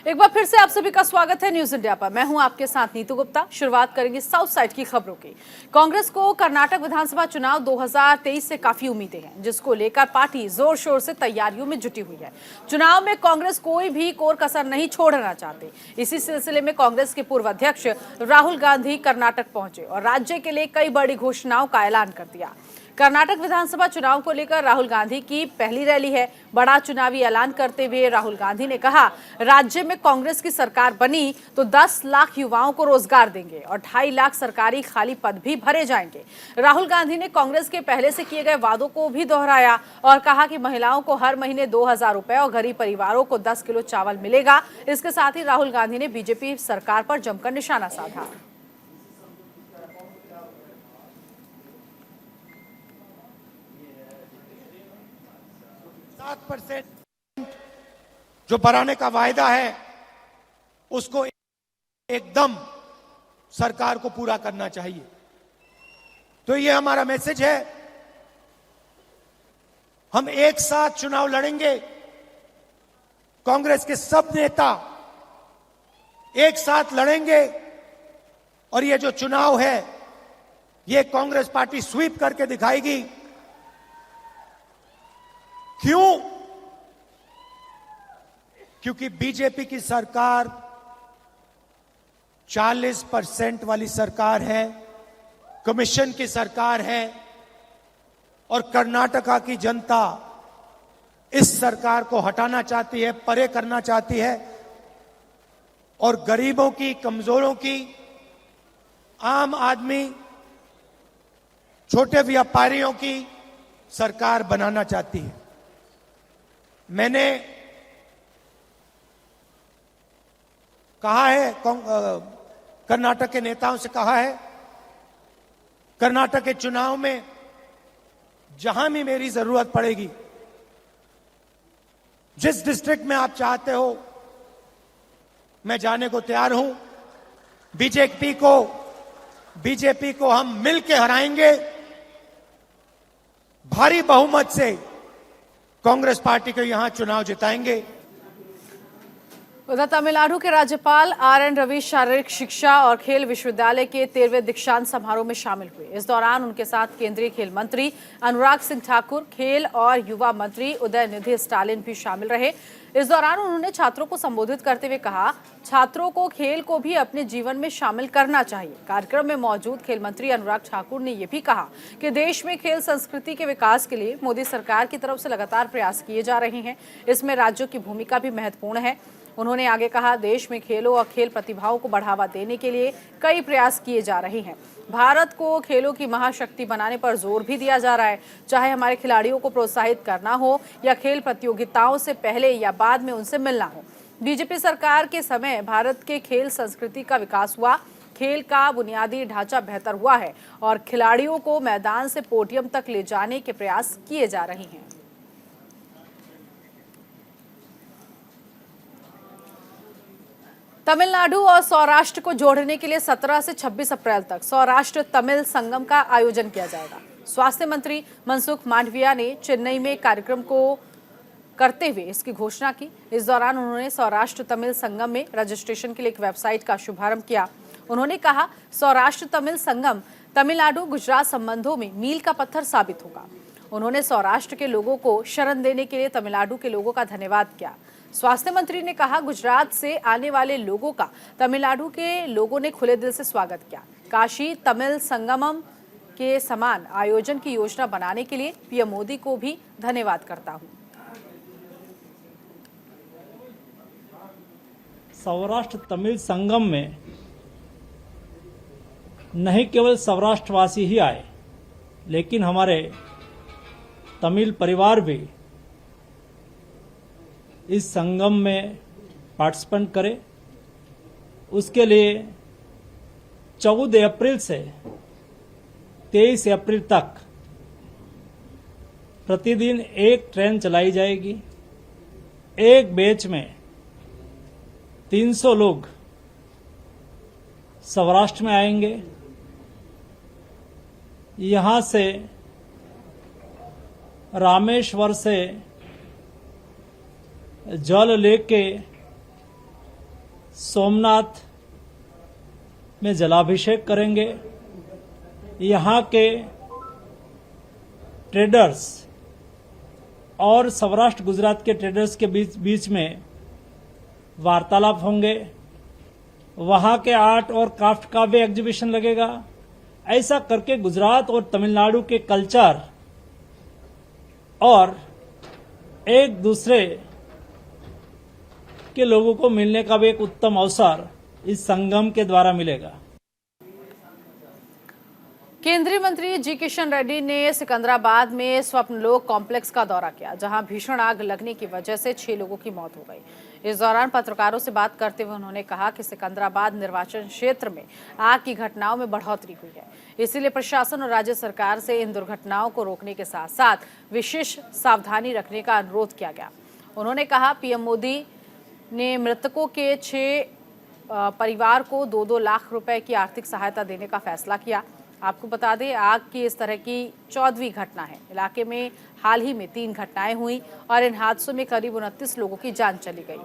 एक बार फिर से आप सभी का स्वागत है न्यूज इंडिया पर। मैं हूं आपके साथ नीतू गुप्ता। शुरुआत करेंगे साउथ साइड की खबरों की। कांग्रेस को कर्नाटक विधानसभा चुनाव 2023 से काफी उम्मीदें हैं, जिसको लेकर पार्टी जोर शोर से तैयारियों में जुटी हुई है। चुनाव में कांग्रेस कोई भी कोर कसर नहीं छोड़ना चाहती। इसी सिलसिले में कांग्रेस के पूर्व अध्यक्ष राहुल गांधी कर्नाटक पहुंचे और राज्य के लिए कई बड़ी घोषणाओं का ऐलान कर दिया। कर्नाटक विधानसभा चुनाव को लेकर राहुल गांधी की पहली रैली है। बड़ा चुनावी ऐलान करते हुए राहुल गांधी ने कहा, राज्य में कांग्रेस की सरकार बनी तो 10 लाख युवाओं को रोजगार देंगे और 2.5 लाख सरकारी खाली पद भी भरे जाएंगे। राहुल गांधी ने कांग्रेस के पहले से किए गए वादों को भी दोहराया और कहा कि महिलाओं को हर महीने 2000 रुपए और गरीब परिवारों को 10 किलो चावल मिलेगा। इसके साथ ही राहुल गांधी ने बीजेपी सरकार पर जमकर निशाना साधा। 7% जो बढ़ाने का वायदा है उसको एकदम सरकार को पूरा करना चाहिए। तो ये हमारा मैसेज है। हम एक साथ चुनाव लड़ेंगे। कांग्रेस के सब नेता एक साथ लड़ेंगे और ये जो चुनाव है ये कांग्रेस पार्टी स्वीप करके दिखाएगी। क्यों? क्योंकि बीजेपी की सरकार 40% वाली सरकार है, कमीशन की सरकार है और कर्नाटका की जनता इस सरकार को हटाना चाहती है, परे करना चाहती है और गरीबों की, कमजोरों की, आम आदमी, छोटे व्यापारियों की सरकार बनाना चाहती है। मैंने कहा है, कर्नाटक के नेताओं से कहा है, कर्नाटक के चुनाव में जहां भी मेरी जरूरत पड़ेगी, जिस डिस्ट्रिक्ट में आप चाहते हो मैं जाने को तैयार हूं। बीजेपी को हम मिलकर हराएंगे। भारी बहुमत से कांग्रेस पार्टी को यहां चुनाव जिताएंगे। उधर तमिलनाडु के राज्यपाल RN रवि शारीरिक शिक्षा और खेल विश्वविद्यालय के 13वें दीक्षांत समारोह में शामिल हुए। इस दौरान उनके साथ केंद्रीय खेल मंत्री अनुराग सिंह ठाकुर, खेल और युवा मंत्री उदयनिधि स्टालिन भी शामिल रहे। इस दौरान उन्होंने छात्रों को संबोधित करते हुए कहा, छात्रों को खेल को भी अपने जीवन में शामिल करना चाहिए। कार्यक्रम में मौजूद खेल मंत्री अनुराग ठाकुर ने यह भी कहा कि देश में खेल संस्कृति के विकास के लिए मोदी सरकार की तरफ से लगातार प्रयास किए जा रहे हैं। इसमें राज्यों की भूमिका भी महत्वपूर्ण है। उन्होंने आगे कहा, देश में खेलों और खेल प्रतिभाओं को बढ़ावा देने के लिए कई प्रयास किए जा रहे हैं। भारत को खेलों की महाशक्ति बनाने पर जोर भी दिया जा रहा है। चाहे हमारे खिलाड़ियों को प्रोत्साहित करना हो या खेल प्रतियोगिताओं से पहले या बाद में उनसे मिलना हो। बीजेपी सरकार के समय भारत के खेल संस्कृति का विकास हुआ, खेल का बुनियादी ढांचा बेहतर हुआ है और खिलाड़ियों को मैदान से पोडियम तक ले जाने के प्रयास किए जा रहे हैं। तमिलनाडु और सौराष्ट्र को जोड़ने के लिए 17 से 26 अप्रैल तक सौराष्ट्र तमिल संगम का आयोजन किया जाएगा। स्वास्थ्य मंत्री मनसुख मांडविया ने चेन्नई में कार्यक्रम को करते हुए इसकी घोषणा की। इस दौरान उन्होंने सौराष्ट्र तमिल संगम में रजिस्ट्रेशन के लिए एक वेबसाइट का शुभारंभ किया। उन्होंने कहा, सौराष्ट्र तमिल संगम तमिलनाडु गुजरात संबंधों में मील का पत्थर साबित होगा। उन्होंने सौराष्ट्र के लोगों को शरण देने के लिए तमिलनाडु के लोगों का धन्यवाद किया। स्वास्थ्य मंत्री ने कहा, गुजरात से आने वाले लोगों का तमिलनाडु के लोगों ने खुले दिल से स्वागत किया। काशी तमिल संगमम के समान आयोजन की योजना बनाने के लिए पीएम मोदी को भी धन्यवाद करता हूं। सौराष्ट्र तमिल संगम में नहीं केवल सौराष्ट्रवासी ही आए, लेकिन हमारे तमिल परिवार भी इस संगम में पार्टिसिपेंट करें। उसके लिए 14 अप्रैल से 23 अप्रैल तक प्रतिदिन एक ट्रेन चलाई जाएगी। एक बैच में 300 लोग सौराष्ट्र में आएंगे। यहां से रामेश्वर से जल लेके सोमनाथ में जलाभिषेक करेंगे। यहाँ के ट्रेडर्स और सौराष्ट्र गुजरात के ट्रेडर्स के बीच में वार्तालाप होंगे। वहाँ के आर्ट और क्राफ्ट का भी एग्जीबिशन लगेगा। ऐसा करके गुजरात और तमिलनाडु के कल्चर और एक दूसरे के लोगों को मिलने का भी एक उत्तम अवसर इस संगम के द्वारा मिलेगा। केंद्रीय मंत्री जी किशन रेड्डी ने सिकंदराबाद में स्वप्नलोक कॉम्प्लेक्स का दौरा किया, जहां भीषण आग लगने की वजह से 6 लोगों की मौत हो गई। इस दौरान पत्रकारों से बात करते हुए उन्होंने कहा कि सिकंदराबाद निर्वाचन क्षेत्र में आग की घटनाओं में बढ़ोतरी हुई है, इसीलिए प्रशासन और राज्य सरकार से इन दुर्घटनाओं को रोकने के साथ साथ विशेष सावधानी रखने का अनुरोध किया गया। उन्होंने कहा, पीएम मोदी ने मृतकों के 6 परिवार को 2-2 लाख रुपए की आर्थिक सहायता देने का फैसला किया। आपको बता दें, आग की इस तरह की 14वीं घटना है। इलाके में हाल ही में 3 घटनाएं हुई और इन हादसों में करीब 29 लोगों की जान चली गई।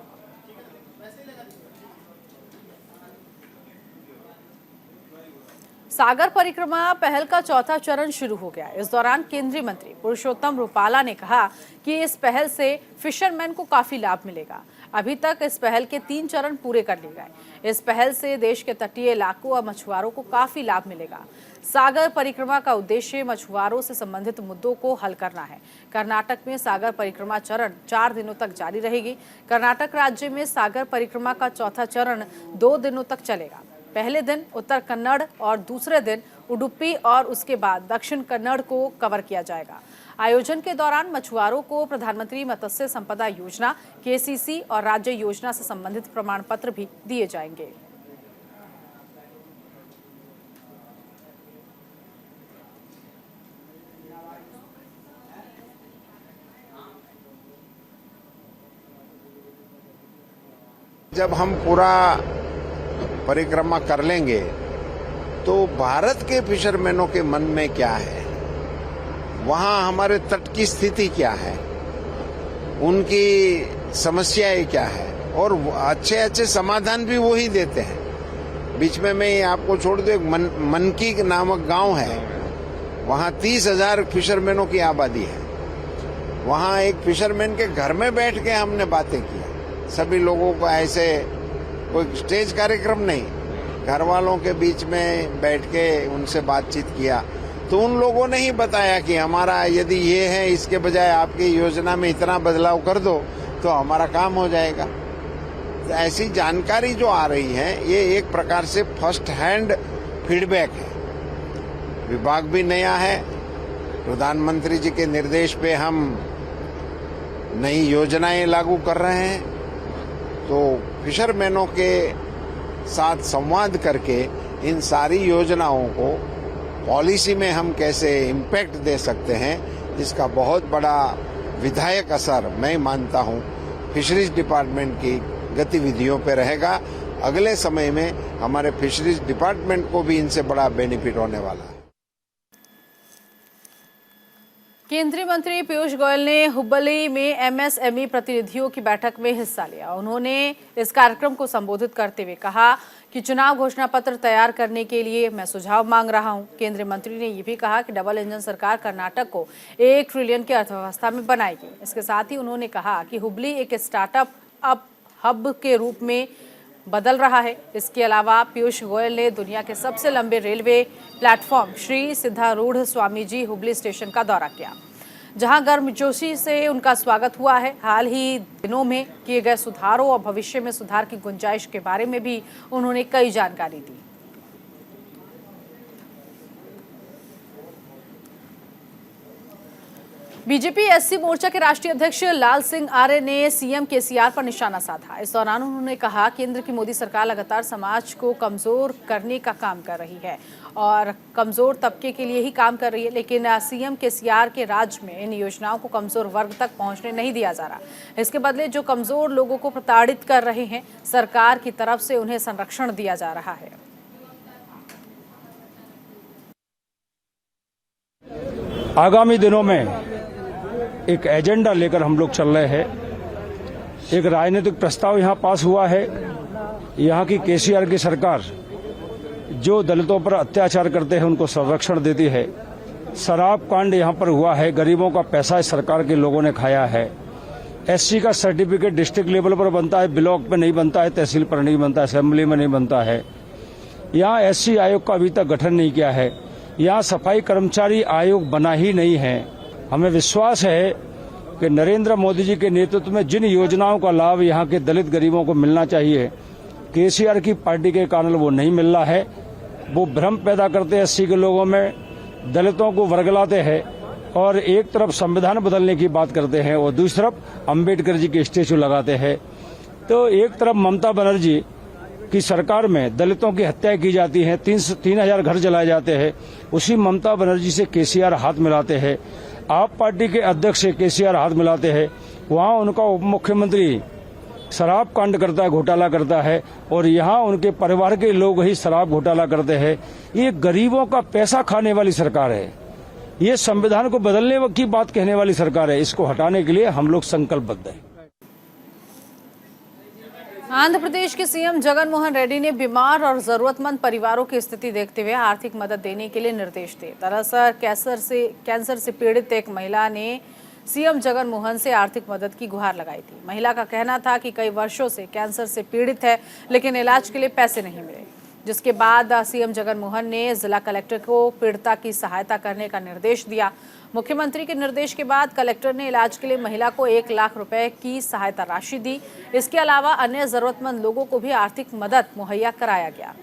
सागर परिक्रमा पहल का 4था चरण शुरू हो गया। इस दौरान केंद्रीय मंत्री पुरुषोत्तम रूपाला ने कहा कि इस पहल से फिशरमैन को काफी लाभ मिलेगा। अभी तक इस पहल के 3 चरण पूरे कर लिए गए। इस पहल से देश के तटीय इलाकों और मछुआरों को काफी लाभ मिलेगा। सागर परिक्रमा का उद्देश्य मछुआरों से संबंधित मुद्दों को हल करना है। कर्नाटक में सागर परिक्रमा चरण 4 दिनों तक जारी रहेगी। कर्नाटक राज्य में सागर परिक्रमा का 4था चरण 2 दिनों तक चलेगा। पहले दिन उत्तर कन्नड़ और दूसरे दिन उडुपी और उसके बाद दक्षिण कन्नड़ को कवर किया जाएगा। आयोजन के दौरान मछुआरों को प्रधानमंत्री मत्स्य संपदा योजना, केसीसी और राज्य योजना से संबंधित प्रमाण पत्र भी दिए जाएंगे। जब हम पूरा परिक्रमा कर लेंगे तो भारत के फिशरमैनों के मन में क्या है, वहाँ हमारे तट की स्थिति क्या है, उनकी समस्याएं क्या है, और अच्छे अच्छे समाधान भी वही देते हैं। बीच में मैं आपको छोड़ दूं, एक मनकी नामक गांव है, वहाँ 30,000 फिशरमैनों की आबादी है। वहाँ एक फिशरमैन के घर में बैठ के हमने बातें की। सभी लोगों को ऐसे कोई स्टेज कार्यक्रम नहीं, घर वालों के बीच में बैठ के उनसे बातचीत किया। तो उन लोगों ने ही बताया कि हमारा यदि ये है, इसके बजाय आपकी योजना में इतना बदलाव कर दो तो हमारा काम हो जाएगा। तो ऐसी जानकारी जो आ रही है, ये एक प्रकार से फर्स्ट हैंड फीडबैक है। विभाग भी नया है, प्रधानमंत्री जी के निर्देश पे हम नई योजनाएं लागू कर रहे हैं। तो फिशरमैनों के साथ संवाद करके इन सारी योजनाओं को पॉलिसी में हम कैसे इम्पैक्ट दे सकते हैं, इसका बहुत बड़ा विधायक असर मैं मानता हूं फिशरीज डिपार्टमेंट की गतिविधियों पे रहेगा। अगले समय में हमारे फिशरीज डिपार्टमेंट को भी इनसे बड़ा बेनिफिट होने वाला है। केंद्रीय मंत्री पीयूष गोयल ने हुबली में एमएसएमई प्रतिनिधियों की बैठक में हिस्सा लिया। उन्होंने इस कार्यक्रम को संबोधित करते हुए कहा कि चुनाव घोषणा पत्र तैयार करने के लिए मैं सुझाव मांग रहा हूं। केंद्रीय मंत्री ने यह भी कहा कि डबल इंजन सरकार कर्नाटक को 1 ट्रिलियन की अर्थव्यवस्था में बनाएगी। इसके साथ ही उन्होंने कहा कि हुबली एक स्टार्टअप हब के रूप में बदल रहा है। इसके अलावा पीयूष गोयल ने दुनिया के सबसे लंबे railway platform Shri Siddharudha Swami ji Hubli station का दौरा किया, जहां गर्मजोशी से उनका स्वागत हुआ है। हाल ही दिनों में किए गए सुधारों और भविष्य में सुधार की गुंजाइश के बारे में भी उन्होंने कई जानकारी दी। बीजेपी एससी मोर्चा के राष्ट्रीय अध्यक्ष लाल सिंह आर्य ने सीएम केसीआर पर निशाना साधा। इस दौरान उन्होंने कहा, केंद्र की मोदी सरकार लगातार समाज को कमजोर करने का काम कर रही है और कमजोर तबके के लिए ही काम कर रही है, लेकिन सीएम केसीआर के राज में इन योजनाओं को कमजोर वर्ग तक पहुंचने नहीं दिया जा रहा। इसके बदले जो कमजोर लोगों को प्रताड़ित कर रहे हैं, सरकार की तरफ से उन्हें संरक्षण दिया जा रहा है। आगामी दिनों में एक एजेंडा लेकर हम लोग चल रहे हैं। एक राजनीतिक प्रस्ताव यहाँ पास हुआ है। यहाँ की केसीआर की सरकार जो दलितों पर अत्याचार करते हैं उनको संरक्षण देती है। शराब कांड यहाँ पर हुआ है, गरीबों का पैसा इस सरकार के लोगों ने खाया है। एससी का सर्टिफिकेट डिस्ट्रिक्ट लेवल पर बनता है, ब्लॉक में नहीं बनता है, तहसील पर नहीं बनता है, असेंबली में नहीं बनता है। यहाँ एससी आयोग का अभी तक गठन नहीं किया है। यहाँ सफाई कर्मचारी आयोग बना ही नहीं है। हमें विश्वास है कि नरेंद्र मोदी जी के नेतृत्व में जिन योजनाओं का लाभ यहाँ के दलित गरीबों को मिलना चाहिए, केसीआर की पार्टी के कारण वो नहीं मिल रहा है। वो भ्रम पैदा करते हैं एससी के लोगों में, दलितों को वर्गलाते हैं और एक तरफ संविधान बदलने की बात करते हैं और दूसरी तरफ अंबेडकर जी के स्टेचू लगाते हैं। तो एक तरफ ममता बनर्जी की सरकार में दलितों की हत्या की जाती है, 3,000 घर जलाए जाते हैं। उसी ममता बनर्जी से केसीआर हाथ मिलाते हैं। आप पार्टी के अध्यक्ष से केसीआर हाथ मिलाते हैं। वहाँ उनका उप मुख्यमंत्री शराब कांड करता है, घोटाला करता है और यहाँ उनके परिवार के लोग ही शराब घोटाला करते हैं। ये गरीबों का पैसा खाने वाली सरकार है। ये संविधान को बदलने की बात कहने वाली सरकार है। इसको हटाने के लिए हम लोग संकल्पबद्ध हैं। आंध्र प्रदेश के सीएम जगन मोहन रेड्डी ने बीमार और जरूरतमंद परिवारों की स्थिति देखते हुए आर्थिक मदद देने के लिए निर्देश दिए। दरअसल कैंसर से पीड़ित एक महिला ने सीएम जगन मोहन से आर्थिक मदद की गुहार लगाई थी। महिला का कहना था कि कई वर्षों से कैंसर से पीड़ित है, लेकिन इलाज के लिए पैसे नहीं मिले, जिसके बाद सीएम जगन मोहन ने जिला कलेक्टर को पीड़िता की सहायता करने का निर्देश दिया। मुख्यमंत्री के निर्देश के बाद कलेक्टर ने इलाज के लिए महिला को 1 लाख रुपए की सहायता राशि दी। इसके अलावा अन्य जरूरतमंद लोगों को भी आर्थिक मदद मुहैया कराया गया।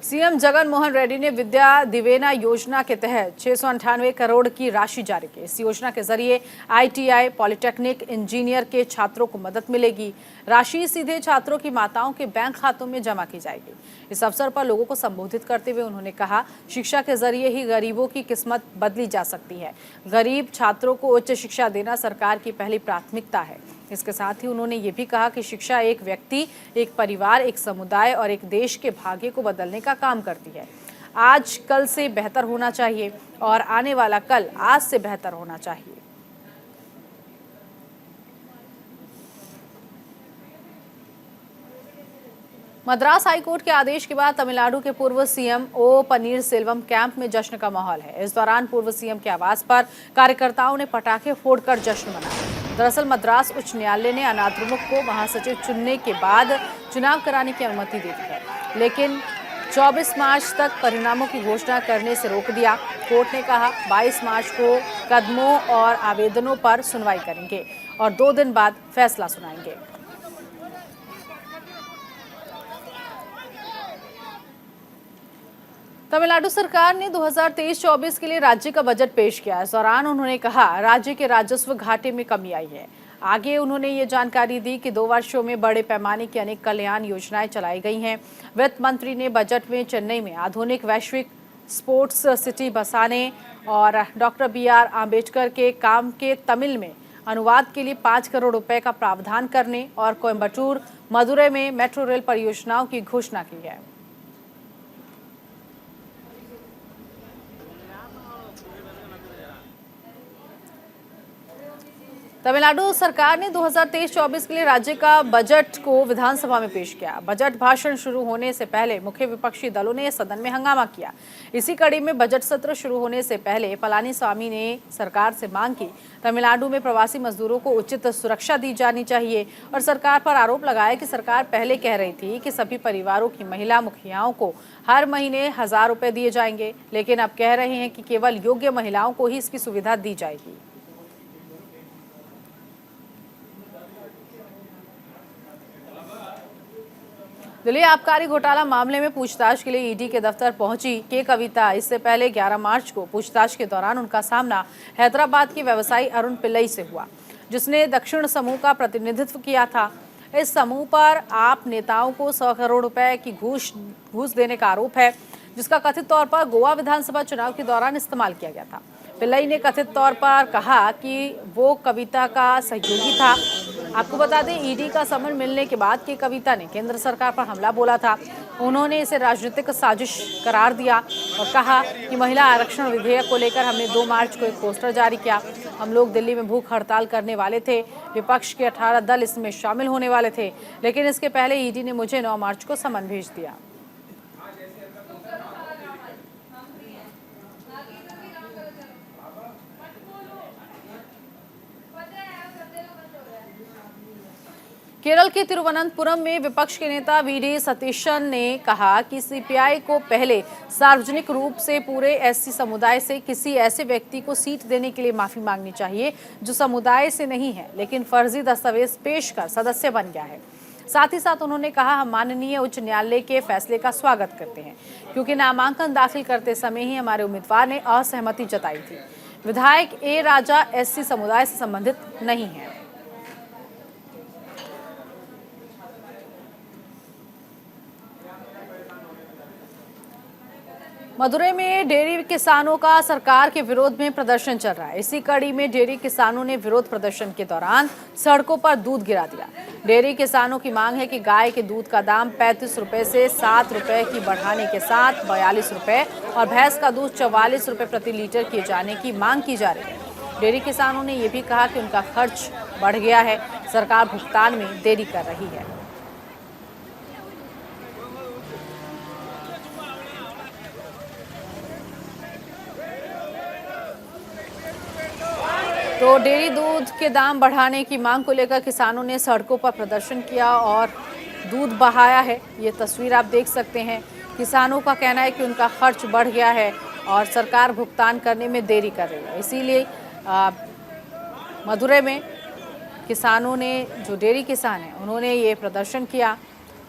सीएम जगन मोहन रेड्डी ने विद्या दिवेना योजना के तहत 698 करोड़ की राशि जारी की। इस योजना के जरिए आईटीआई, पॉलिटेक्निक, इंजीनियर के छात्रों को मदद मिलेगी। राशि सीधे छात्रों की माताओं के बैंक खातों में जमा की जाएगी। इस अवसर पर लोगों को संबोधित करते हुए उन्होंने कहा, शिक्षा के जरिए ही गरीबों की किस्मत बदली जा सकती है। गरीब छात्रों को उच्च शिक्षा देना सरकार की पहली प्राथमिकता है। इसके साथ ही उन्होंने ये भी कहा कि शिक्षा एक व्यक्ति, एक परिवार, एक समुदाय और एक देश के भाग्य को बदलने का काम करती है। आज कल से बेहतर होना चाहिए और आने वाला कल आज से बेहतर होना चाहिए। मद्रास हाईकोर्ट के आदेश के बाद तमिलनाडु के पूर्व सीएम ओ पनीरसेल्वम कैंप में जश्न का माहौल है। इस दौरान पूर्व सीएम के आवास पर कार्यकर्ताओं ने पटाखे फोड़कर जश्न मनाया। दरअसल मद्रास उच्च न्यायालय ने अनाथ प्रमुख को महासचिव चुनने के बाद चुनाव कराने की अनुमति दे दी है, लेकिन 24 मार्च तक परिणामों की घोषणा करने से रोक दिया। कोर्ट ने कहा 22 मार्च को कदमों और आवेदनों पर सुनवाई करेंगे और 2 दिन बाद फैसला सुनाएंगे। तमिलनाडु सरकार ने 2023-24 के लिए राज्य का बजट पेश किया। इस दौरान उन्होंने कहा राज्य के राजस्व घाटे में कमी आई है। आगे उन्होंने ये जानकारी दी कि 2 वर्षों में बड़े पैमाने की अनेक कल्याण योजनाएं चलाई गई हैं। वित्त मंत्री ने बजट में चेन्नई में आधुनिक वैश्विक स्पोर्ट्स सिटी बसाने और डॉक्टर BR आम्बेडकर के काम के तमिल में अनुवाद के लिए 5 करोड़ रुपए का प्रावधान करने और कोयम्बटूर, मदुरै में मेट्रो रेल परियोजनाओं की घोषणा की है। तमिलनाडु सरकार ने 2023-24 के लिए राज्य का बजट को विधानसभा में पेश किया। बजट भाषण शुरू होने से पहले मुख्य विपक्षी दलों ने सदन में हंगामा किया। इसी कड़ी में बजट सत्र शुरू होने से पहले पलानीस्वामी ने सरकार से मांग की तमिलनाडु में प्रवासी मजदूरों को उचित सुरक्षा दी जानी चाहिए और सरकार पर आरोप लगाया कि सरकार पहले कह रही थी कि सभी परिवारों की महिला मुखियाओं को हर महीने 1000 रुपए दिए जाएंगे, लेकिन अब कह रहे हैं कि केवल योग्य महिलाओं को ही इसकी सुविधा दी जाएगी। दिल्ली आबकारी घोटाला मामले में पूछताछ के लिए ईडी के दफ्तर पहुंची के कविता। इससे पहले 11 मार्च को पूछताछ के दौरान उनका सामना हैदराबाद के व्यवसायी अरुण पिल्लई से हुआ, जिसने दक्षिण समूह का प्रतिनिधित्व किया था। इस समूह पर आप नेताओं को 100 करोड़ रुपए की घूस देने का आरोप है, जिसका कथित तौर पर गोवा विधानसभा चुनाव के दौरान इस्तेमाल किया गया था। पिल्लई ने कथित तौर पर कहा कि वो कविता का सहयोगी था। आपको बता दें, ईडी का समन मिलने के बाद के कविता ने केंद्र सरकार पर हमला बोला था। उन्होंने इसे राजनीतिक साजिश करार दिया और कहा कि महिला आरक्षण विधेयक को लेकर हमने 2 मार्च को एक पोस्टर जारी किया। हम लोग दिल्ली में भूख हड़ताल करने वाले थे। विपक्ष के 18 दल इसमें शामिल होने वाले थे, लेकिन इसके पहले ईडी ने मुझे 9 मार्च को समन भेज दिया। केरल के तिरुवनंतपुरम में विपक्ष के नेता वीडी सतीशन ने कहा कि सीपीआई को पहले सार्वजनिक रूप से पूरे एससी समुदाय से किसी ऐसे व्यक्ति को सीट देने के लिए माफी मांगनी चाहिए जो समुदाय से नहीं है लेकिन फर्जी दस्तावेज पेश कर सदस्य बन गया है। साथ ही साथ उन्होंने कहा, हम माननीय उच्च न्यायालय के फैसले का स्वागत करते हैं क्योंकि नामांकन दाखिल करते समय ही हमारे उम्मीदवार ने असहमति जताई थी। विधायक ए राजा एससी समुदाय से संबंधित नहीं है। मदुरई में डेयरी किसानों का सरकार के विरोध में प्रदर्शन चल रहा है। इसी कड़ी में डेयरी किसानों ने विरोध प्रदर्शन के दौरान सड़कों पर दूध गिरा दिया। डेयरी किसानों की मांग है कि गाय के दूध का दाम 35 रुपए से 7 रुपए की बढ़ाने के साथ 42 रुपए और भैंस का दूध 44 रुपए प्रति लीटर किए जाने की मांग की जा रही है। डेयरी किसानों ने ये भी कहा कि उनका खर्च बढ़ गया है, सरकार भुगतान में देरी कर रही है। तो डेयरी दूध के दाम बढ़ाने की मांग को लेकर किसानों ने सड़कों पर प्रदर्शन किया और दूध बहाया है। ये तस्वीर आप देख सकते हैं। किसानों का कहना है कि उनका खर्च बढ़ गया है और सरकार भुगतान करने में देरी कर रही है। इसीलिए मदुरई में किसानों ने, जो डेयरी किसान हैं, उन्होंने ये प्रदर्शन किया।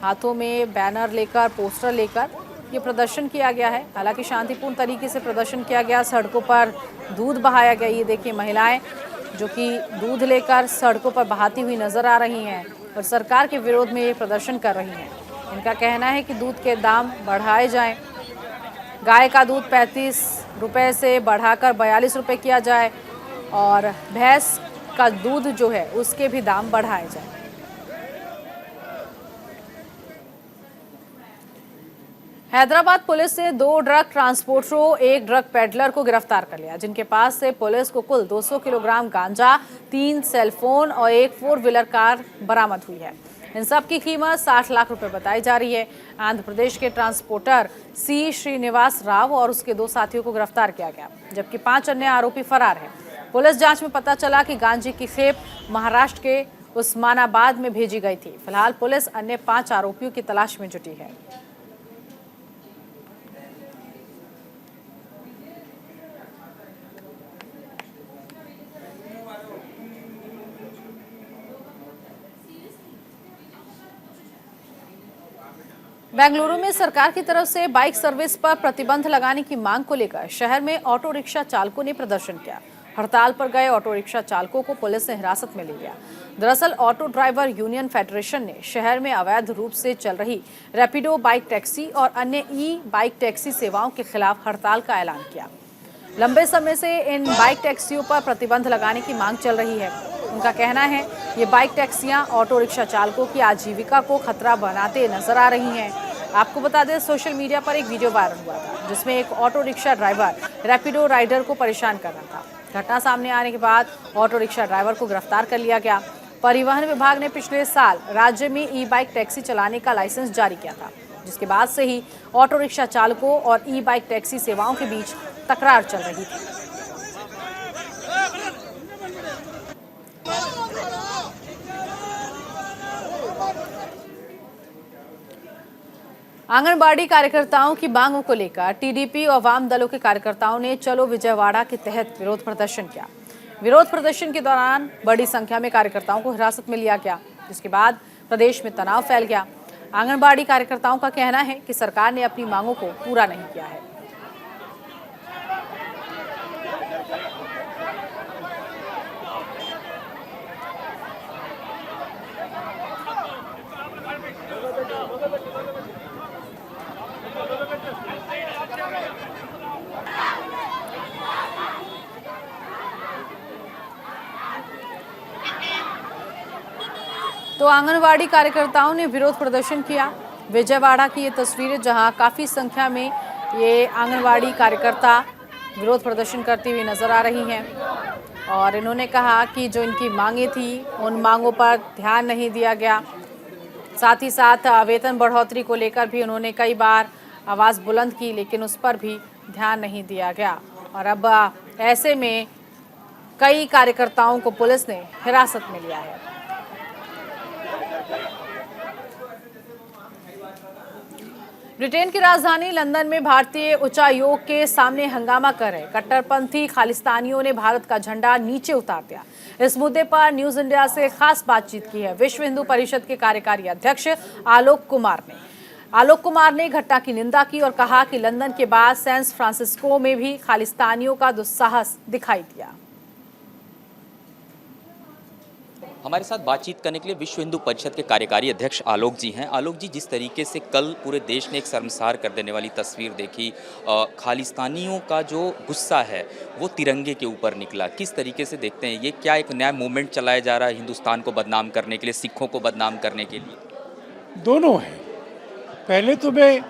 हाथों में बैनर लेकर, पोस्टर लेकर ये प्रदर्शन किया गया है। हालांकि शांतिपूर्ण तरीके से प्रदर्शन किया गया। सड़कों पर दूध बहाया गया। ये देखिए, महिलाएं जो कि दूध लेकर सड़कों पर बहाती हुई नजर आ रही हैं और सरकार के विरोध में ये प्रदर्शन कर रही हैं। इनका कहना है कि दूध के दाम बढ़ाए जाएं। गाय का दूध 35 रुपए से बढ़ाकर 42 रुपए किया जाए और भैंस का दूध जो है उसके भी दाम बढ़ाए जाए। हैदराबाद पुलिस ने 2 ड्रग ट्रांसपोर्टरों, 1 ड्रग पेडलर को गिरफ्तार कर लिया, जिनके पास से पुलिस को कुल 200 किलोग्राम गांजा, 3 सेलफोन और 1 4 व्हीलर कार बरामद हुई है। इन सब की कीमत 60 लाख रुपए बताई जा रही है। आंध्र प्रदेश के ट्रांसपोर्टर सी श्रीनिवास राव और उसके 2 साथियों को गिरफ्तार किया गया, जबकि 5 अन्य आरोपी फरार हैं। पुलिस जांच में पता चला कि गांजे की खेप महाराष्ट्र के उस्मानाबाद में भेजी गई थी। फिलहाल पुलिस अन्य 5 आरोपियों की तलाश में जुटी है। बेंगलुरु में सरकार की तरफ से बाइक सर्विस पर प्रतिबंध लगाने की मांग को लेकर शहर में ऑटो रिक्शा चालकों ने प्रदर्शन किया। हड़ताल पर गए ऑटो रिक्शा चालकों को पुलिस ने हिरासत में ले लिया। दरअसल ऑटो ड्राइवर यूनियन फेडरेशन ने शहर में अवैध रूप से चल रही रैपिडो बाइक टैक्सी और अन्य ई बाइक टैक्सी सेवाओं के खिलाफ हड़ताल का ऐलान किया। लंबे समय से इन बाइक टैक्सियों पर प्रतिबंध लगाने की मांग चल रही है। उनका कहना है, ये बाइक टैक्सियां ऑटो रिक्शा चालकों की आजीविका को खतरा बनाते नजर आ रही हैं। आपको बता दें, सोशल मीडिया पर एक वीडियो वायरल हुआ था जिसमें एक auto rickshaw driver Rapido rider को परेशान कर रहा था। घटना सामने आने के बाद ऑटो रिक्शा ड्राइवर को गिरफ्तार कर लिया गया। परिवहन विभाग ने पिछले साल राज्य में ई बाइक टैक्सी चलाने का लाइसेंस जारी किया था, जिसके बाद से ही ऑटो रिक्शा चालकों और ई बाइक टैक्सी सेवाओं के बीच तकरार चल रही थी। आंगनबाड़ी कार्यकर्ताओं की मांगों को लेकर टीडीपी और वाम दलों के कार्यकर्ताओं ने चलो विजयवाड़ा के तहत विरोध प्रदर्शन किया। विरोध प्रदर्शन के दौरान बड़ी संख्या में कार्यकर्ताओं को हिरासत में लिया गया, जिसके बाद प्रदेश में तनाव फैल गया। आंगनबाड़ी कार्यकर्ताओं का कहना है कि सरकार ने अपनी मांगों को पूरा नहीं किया है। तो आंगनवाड़ी कार्यकर्ताओं ने विरोध प्रदर्शन किया विजयवाड़ा की ये तस्वीरें, जहां काफ़ी संख्या में ये आंगनवाड़ी कार्यकर्ता विरोध प्रदर्शन करती हुई नजर आ रही हैं और इन्होंने कहा कि जो इनकी मांगें थी उन मांगों पर ध्यान नहीं दिया गया। साथ ही साथ वेतन बढ़ोतरी को लेकर भी उन्होंने कई बार आवाज़ बुलंद की, लेकिन उस पर भी ध्यान नहीं दिया गया और अब ऐसे में कई कार्यकर्ताओं को पुलिस ने हिरासत में लिया है। ब्रिटेन की राजधानी लंदन में भारतीय उच्चायोग के सामने हंगामा कर रहे कट्टरपंथी खालिस्तानियों ने भारत का झंडा नीचे उतार दिया। इस मुद्दे पर न्यूज इंडिया से खास बातचीत की है विश्व हिंदू परिषद के कार्यकारी अध्यक्ष आलोक कुमार ने घटना की निंदा की और कहा कि लंदन के बाद सैन फ्रांसिस्को में भी खालिस्तानियों का दुस्साहस दिखाई दिया। हमारे साथ बातचीत करने के लिए विश्व हिंदू परिषद के कार्यकारी अध्यक्ष आलोक जी हैं। आलोक जी, जिस तरीके से कल पूरे देश ने एक शर्मसार कर देने वाली तस्वीर देखी, खालिस्तानियों का जो गुस्सा है वो तिरंगे के ऊपर निकला, किस तरीके से देखते हैं? ये क्या एक नया मूवमेंट चलाया जा रहा है हिंदुस्तान को बदनाम करने के लिए, सिखों को बदनाम करने के लिए? दोनों हैं। पहले तो मैं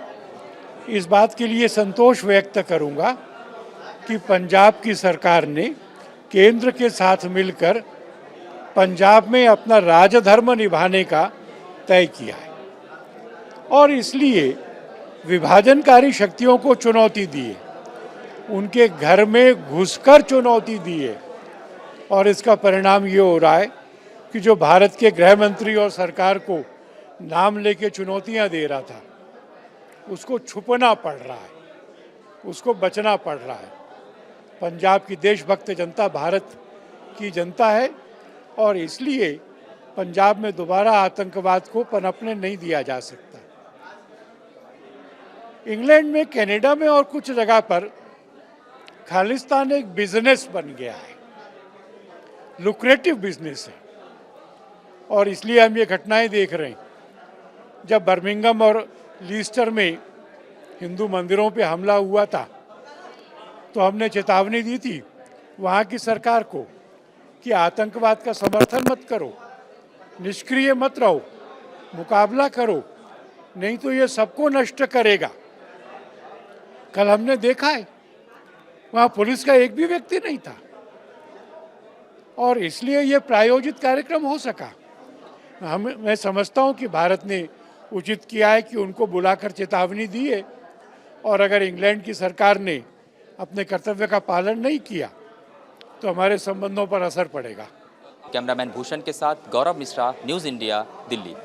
इस बात के लिए संतोष व्यक्त करूंगा कि पंजाब की सरकार ने केंद्र के साथ मिलकर पंजाब में अपना राजधर्म निभाने का तय किया है और इसलिए विभाजनकारी शक्तियों को चुनौती दी है, उनके घर में घुसकर चुनौती दी है और इसका परिणाम ये हो रहा है कि जो भारत के गृह मंत्री और सरकार को नाम लेके चुनौतियां दे रहा था उसको छुपना पड़ रहा है, उसको बचना पड़ रहा है। पंजाब की देशभक्त जनता भारत की जनता है और इसलिए पंजाब में दोबारा आतंकवाद को पनपने नहीं दिया जा सकता। इंग्लैंड में, कनाडा में और कुछ जगह पर खालिस्तान एक बिजनेस बन गया है, लुक्रेटिव बिजनेस है और इसलिए हम ये घटनाएं देख रहे हैं। जब बर्मिंघम और लीस्टर में हिंदू मंदिरों पे हमला हुआ था तो हमने चेतावनी दी थी वहाँ की सरकार को कि आतंकवाद का समर्थन मत करो, निष्क्रिय मत रहो, मुकाबला करो, नहीं तो ये सबको नष्ट करेगा। कल हमने देखा है वहाँ पुलिस का एक भी व्यक्ति नहीं था और इसलिए ये प्रायोजित कार्यक्रम हो सका। मैं समझता हूँ कि भारत ने उचित किया है कि उनको बुलाकर चेतावनी दी है और अगर इंग्लैंड की सरकार ने अपने कर्तव्य का पालन नहीं किया तो हमारे संबंधों पर असर पड़ेगा। कैमरामैन भूषण के साथ गौरव मिश्रा, न्यूज़ इंडिया, दिल्ली।